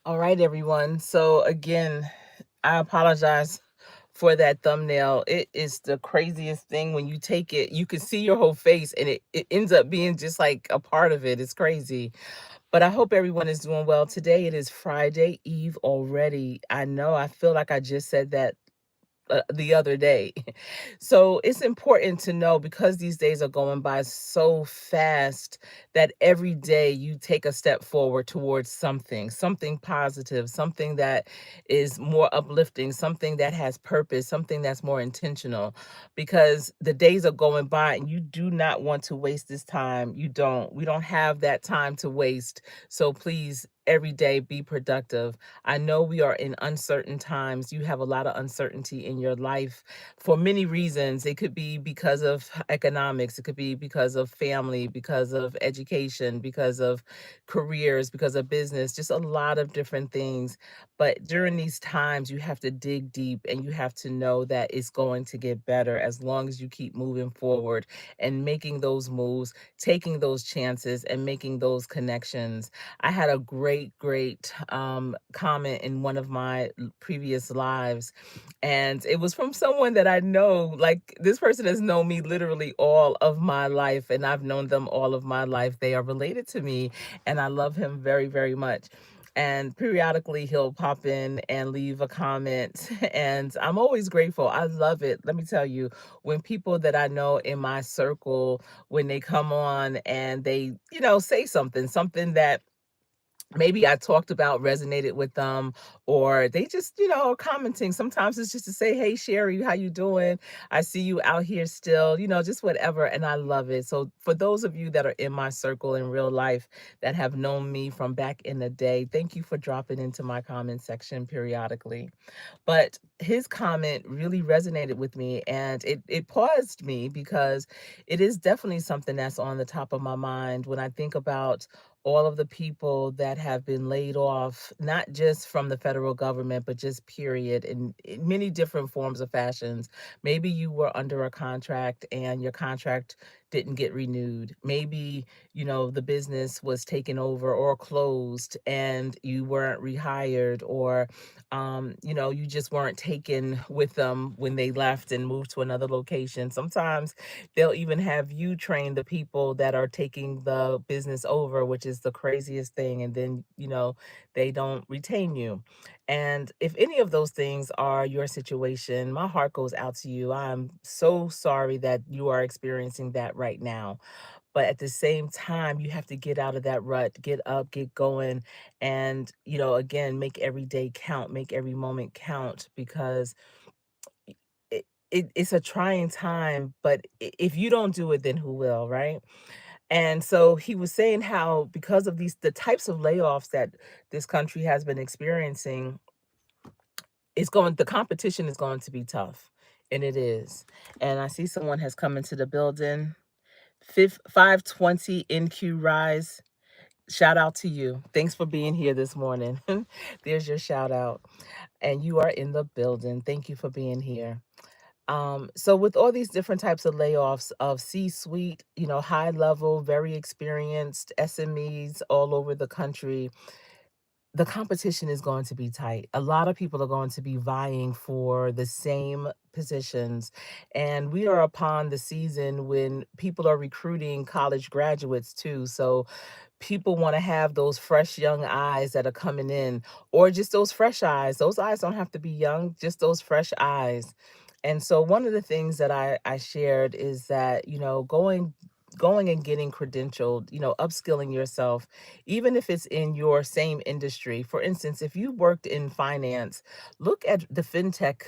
All right, everyone. So, again, I apologize for that thumbnail. It is the craziest thing when you take it, you can see your whole face and it ends up being just like a part of it. It's crazy. But I hope everyone is doing well. Today it is Friday Eve already. I know I feel like I just said that the other day. So it's important to know because these days are going by so fast that every day you take a step forward towards something positive, something that is more uplifting, something that has purpose, something that's more intentional. Because the days are going by and you do not want to waste this time. You don't. We don't have that time to waste. So please, every day, be productive. I know we are in uncertain times. You have a lot of uncertainty in your life for many reasons. It could be because of economics, it could be because of family, because of education, because of careers, because of business, just a lot of different things. But during these times, you have to dig deep and you have to know that it's going to get better as long as you keep moving forward and making those moves, taking those chances, and making those connections. I had a great comment in one of my previous lives, and it was from someone that I know. Like, this person has known me literally all of my life, and I've known them all of my life. They are related to me, and I love him very, very much. And periodically, he'll pop in and leave a comment, and I'm always grateful. I love it. Let me tell you, when people that I know in my circle, when they come on and they, say something that maybe I talked about resonated with them, or they just, are commenting. Sometimes it's just to say, "Hey, Sherri, how you doing? I see you out here still," just whatever. And I love it. So for those of you that are in my circle in real life that have known me from back in the day, thank you for dropping into my comment section periodically. But his comment really resonated with me, and it paused me because it is definitely something that's on the top of my mind when I think about all of the people that have been laid off, not just from the federal government, but just period, in many different forms of fashions. Maybe you were under a contract and your contract didn't get renewed. Maybe, the business was taken over or closed and you weren't rehired, or you just weren't taken with them when they left and moved to another location. Sometimes they'll even have you train the people that are taking the business over, which is the craziest thing. And then, they don't retain you. And if any of those things are your situation, my heart goes out to you. I'm so sorry that you are experiencing that right now. But at the same time, you have to get out of that rut, get up, get going, and, again, make every day count, make every moment count, because it's a trying time. But if you don't do it, then who will, right? And so he was saying how, because of the types of layoffs that this country has been experiencing, the competition is going to be tough. And it is. And I see someone has come into the building. 520 NQ Rise. Shout out to you. Thanks for being here this morning. There's your shout out. And you are in the building. Thank you for being here. So with all these different types of layoffs of C-suite, high level, very experienced SMEs all over the country, the competition is going to be tight. A lot of people are going to be vying for the same positions. And we are upon the season when people are recruiting college graduates too. So people want to have those fresh young eyes that are coming in, or just those fresh eyes. Those eyes don't have to be young, just those fresh eyes. And so one of the things that I shared is that, going and getting credentialed, upskilling yourself, even if it's in your same industry. For instance, if you worked in finance, look at the fintech,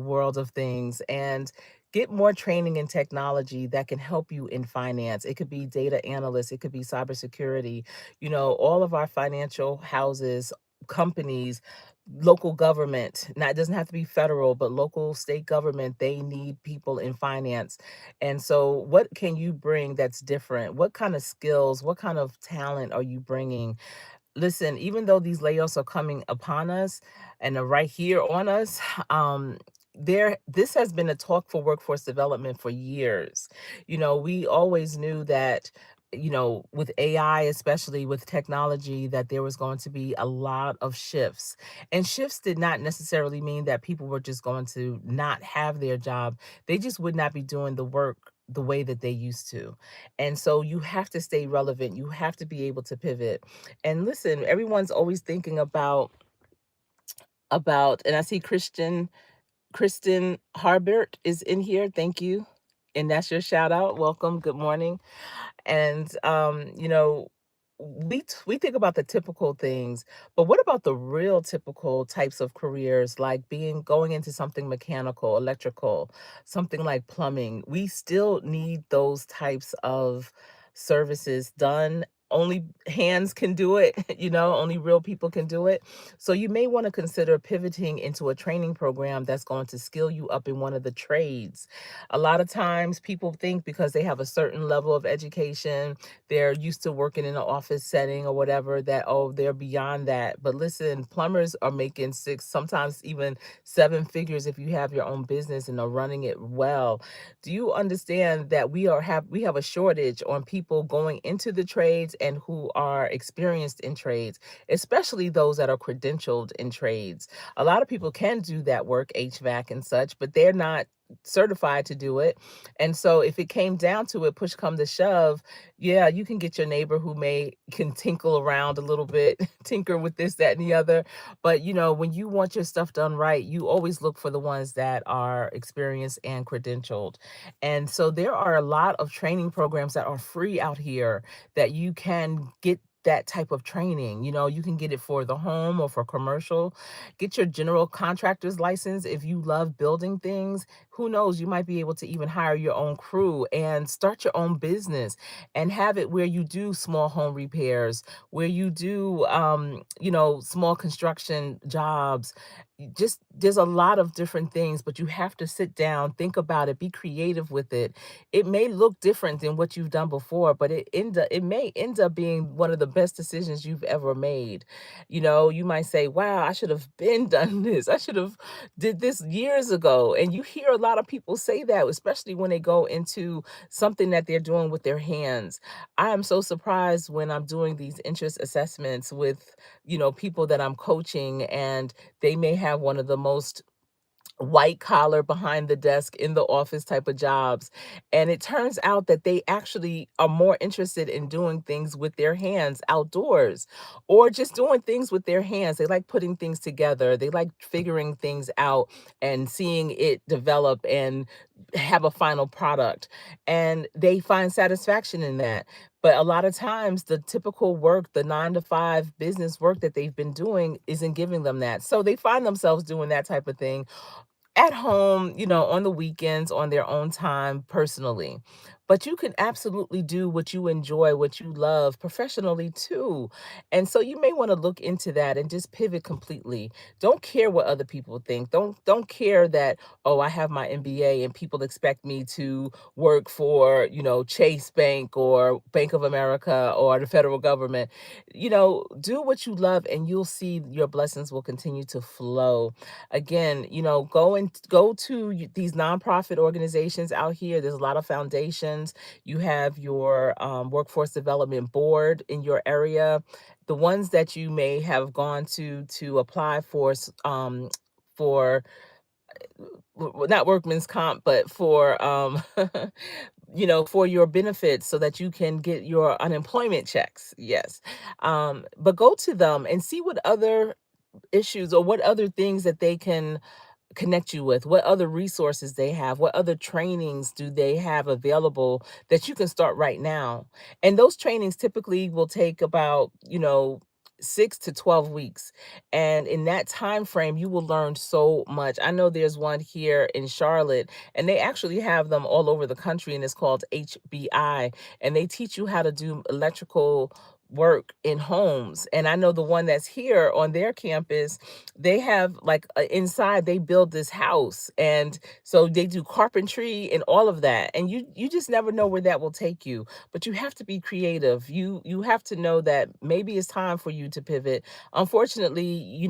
world of things, and get more training in technology that can help you in finance. It could be data analysts, it could be cybersecurity, all of our financial houses, companies, local government. Now, it doesn't have to be federal, but local, state government, they need people in finance. And so what can you bring that's different? What kind of skills, what kind of talent are you bringing? Listen, even though these layoffs are coming upon us and are right here on us, this has been a talk for workforce development for years. We always knew that with AI, especially with technology, that there was going to be a lot of shifts. And shifts did not necessarily mean that people were just going to not have their job. They just would not be doing the work the way that they used to. And so you have to stay relevant. You have to be able to pivot. And listen, everyone's always thinking about, and I see Kristen Harbert is in here. Thank you. And that's your shout out. Welcome. Good morning. And we think about the typical things, but what about the real typical types of careers, like going into something mechanical, electrical, something like plumbing? We still need those types of services done. Only hands can do it, only real people can do it. So you may want to consider pivoting into a training program that's going to skill you up in one of the trades. A lot of times people think because they have a certain level of education, they're used to working in an office setting or whatever, that, oh, they're beyond that. But listen, plumbers are making six, sometimes even seven figures if you have your own business and are running it well. Do you understand that we have a shortage on people going into the trades and who are experienced in trades, especially those that are credentialed in trades? A lot of people can do that work, HVAC and such, but they're not certified to do it. And so if it came down to it, push come to shove, yeah, you can get your neighbor who can tinkle around a little bit, tinker with this, that, and the other. But when you want your stuff done right, you always look for the ones that are experienced and credentialed. And so there are a lot of training programs that are free out here that you can get that type of training. You can get it for the home or for commercial. Get your general contractor's license if you love building things. Who knows, you might be able to even hire your own crew and start your own business and have it where you do small home repairs, where you do small construction jobs. Just there's a lot of different things, but you have to sit down, think about it, be creative with it. It may look different than what you've done before, but it may end up being one of the best decisions you've ever made. You might say, wow, I should have been done this. I should have did this years ago. And you hear a lot of people say that, especially when they go into something that they're doing with their hands. I am so surprised when I'm doing these interest assessments with, people that I'm coaching, and they may have one of the most white collar, behind the desk, in the office type of jobs. And it turns out that they actually are more interested in doing things with their hands outdoors, or just doing things with their hands. They like putting things together. They like figuring things out and seeing it develop and have a final product. And they find satisfaction in that. But a lot of times, the typical work, the 9 to 5 business work that they've been doing, isn't giving them that. So they find themselves doing that type of thing at home, on the weekends, on their own time, personally. But you can absolutely do what you enjoy, what you love professionally too. And so you may want to look into that and just pivot completely. Don't care what other people think. Don't care that, oh, I have my MBA and people expect me to work for, Chase Bank or Bank of America or the federal government. Do what you love, and you'll see your blessings will continue to flow. Again, go to these nonprofit organizations out here. There's a lot of foundations. You have your workforce development board in your area. The ones that you may have gone to apply for not workman's comp, but for for your benefits, so that you can get your unemployment checks. Yes. But go to them and see what other issues or what other things that they can connect you with, what other resources they have, what other trainings do they have available that you can start right now. And those trainings typically will take about, 6 to 12 weeks. And in that time frame, you will learn so much. I know there's one here in Charlotte, and they actually have them all over the country, and it's called HBI. And they teach you how to do electrical work in homes. And I know the one that's here on their campus, they have like inside they build this house, and so they do carpentry and all of that. And you just never know where that will take you. But you have to be creative. You have to know that maybe it's time for you to pivot. Unfortunately, you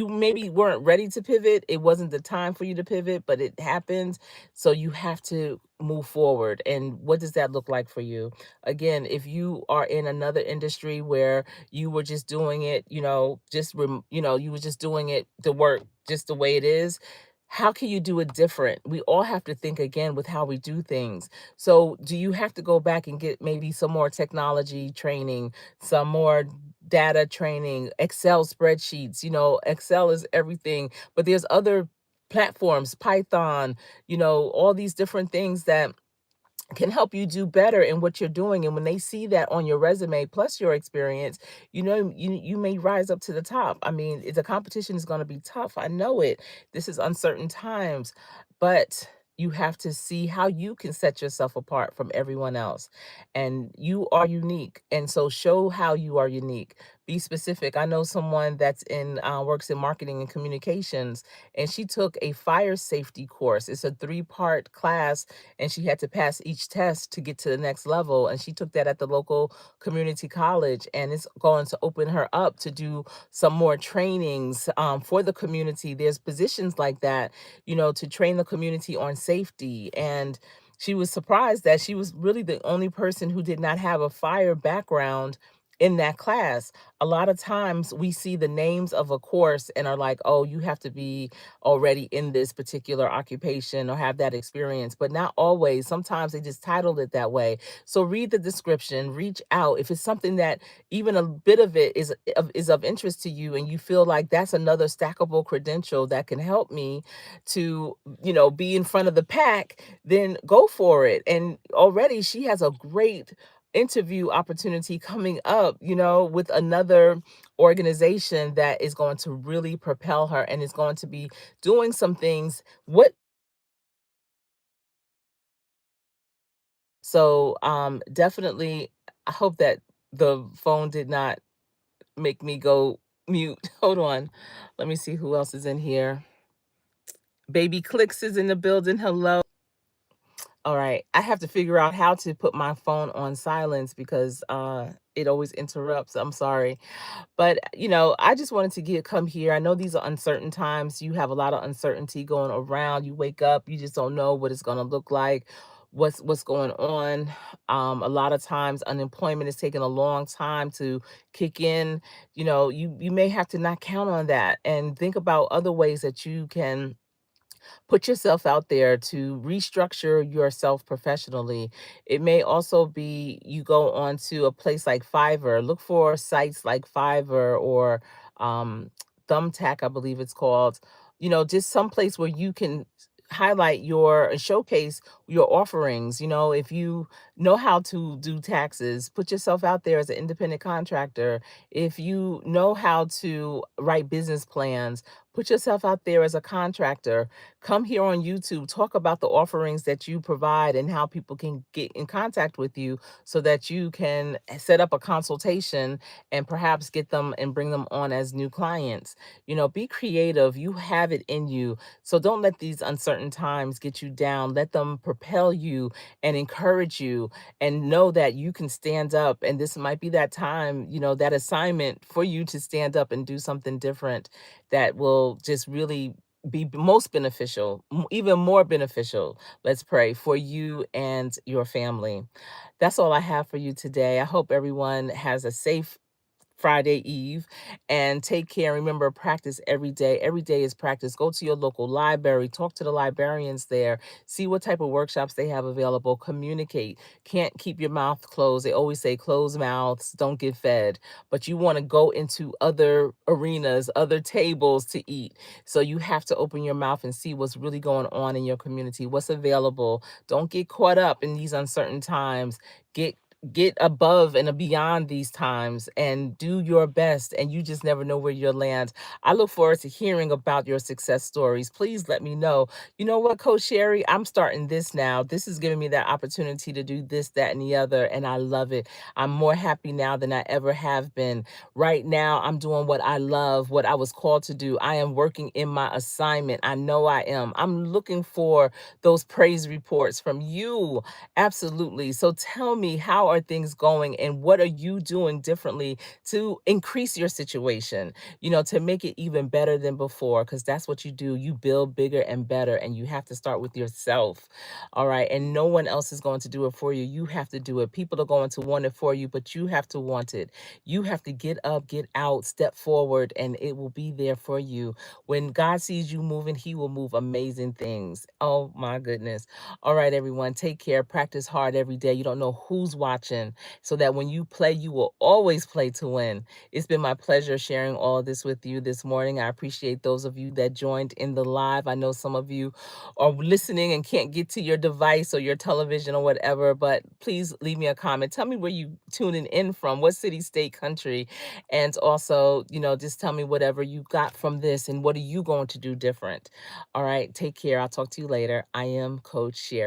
maybe weren't ready to pivot. It wasn't the time for you to pivot, but it happened. So you have to move forward, and what does that look like for you? Again, if you are in another industry where you were just doing it, you were just doing it, the work just the way it is, how can you do it different? We all have to think again with how we do things. So do you have to go back and get maybe some more technology training, some more data training, Excel spreadsheets? Excel is everything, but there's other platforms, Python, all these different things that can help you do better in what you're doing. And when they see that on your resume plus your experience, you may rise up to the top. I mean, the competition is going to be tough. I know it. This is uncertain times, but you have to see how you can set yourself apart from everyone else. And you are unique. And so show how you are unique. Be specific. I know someone that's in works in marketing and communications, and she took a fire safety course. It's a 3-part class, and she had to pass each test to get to the next level, and she took that at the local community college, and it's going to open her up to do some more trainings for the community. There's positions like that, to train the community on safety. And she was surprised that she was really the only person who did not have a fire background in that class. A lot of times we see the names of a course and are like, oh, you have to be already in this particular occupation or have that experience, but not always. Sometimes they just titled it that way. So read the description, reach out. If it's something that even a bit of it is of interest to you, and you feel like that's another stackable credential that can help me to, be in front of the pack, then go for it. And already she has a great interview opportunity coming up, with another organization that is going to really propel her and is going to be doing some things. Definitely, I hope that the phone did not make me go mute. Hold on. Let me see who else is in here. Baby Clicks is in the building. Hello. All right. I have to figure out how to put my phone on silence because it always interrupts. I'm sorry. But, I just wanted to come here. I know these are uncertain times. You have a lot of uncertainty going around. You wake up, you just don't know what it's going to look like, what's going on. A lot of times unemployment is taking a long time to kick in. You may have to not count on that and think about other ways that you can put yourself out there to restructure yourself professionally. It may also be you go on to a place like Fiverr. Look for sites like Fiverr or Thumbtack, I believe it's called. Just some place where you can highlight your and showcase your offerings. If you know how to do taxes, put yourself out there as an independent contractor. If you know how to write business plans, put yourself out there as a contractor. Come here on YouTube, talk about the offerings that you provide and how people can get in contact with you so that you can set up a consultation and perhaps get them and bring them on as new clients. Be creative. You have it in you. So don't let these uncertain times get you down. Let them propel you and encourage you, and know that you can stand up. And this might be that time, that assignment for you to stand up and do something different that will just really be most beneficial, even more beneficial. Let's pray for you and your family. That's all I have for you today. I hope everyone has a safe Friday Eve, and take care. Remember, practice every day. Every day is practice. Go to your local library, talk to the librarians there, see what type of workshops they have available, communicate. Can't keep your mouth closed. They always say closed mouths don't get fed, but you want to go into other arenas, other tables to eat. So you have to open your mouth and see what's really going on in your community, what's available. Don't get caught up in these uncertain times. Get above and beyond these times and do your best, and you just never know where you'll land. I look forward to hearing about your success stories. Please let me know. You know what, Coach Sherri, I'm starting this now. This is giving me that opportunity to do this, that, and the other, and I love it. I'm more happy now than I ever have been. Right now I'm doing what I love, what I was called to do. I am working in my assignment. I know I am. I'm looking for those praise reports from you. Absolutely. So tell me, how are things going, and what are you doing differently to increase your situation, to make it even better than before? Because that's what you do. You build bigger and better, and you have to start with yourself. All right. And no one else is going to do it for you. You have to do it. People are going to want it for you, but you have to want it. You have to get up, get out, step forward, and it will be there for you. When God sees you moving, He will move amazing things. Oh, my goodness. All right, everyone. Take care. Practice hard every day. You don't know who's watching, so that when you play, you will always play to win. It's been my pleasure sharing all of this with you this morning. I appreciate those of you that joined in the live. I know some of you are listening and can't get to your device or your television or whatever, but please leave me a comment. Tell me where you tuning in from, what city, state, country, and also, just tell me whatever you got from this and what are you going to do different. All right, take care. I'll talk to you later. I am Coach Sherri.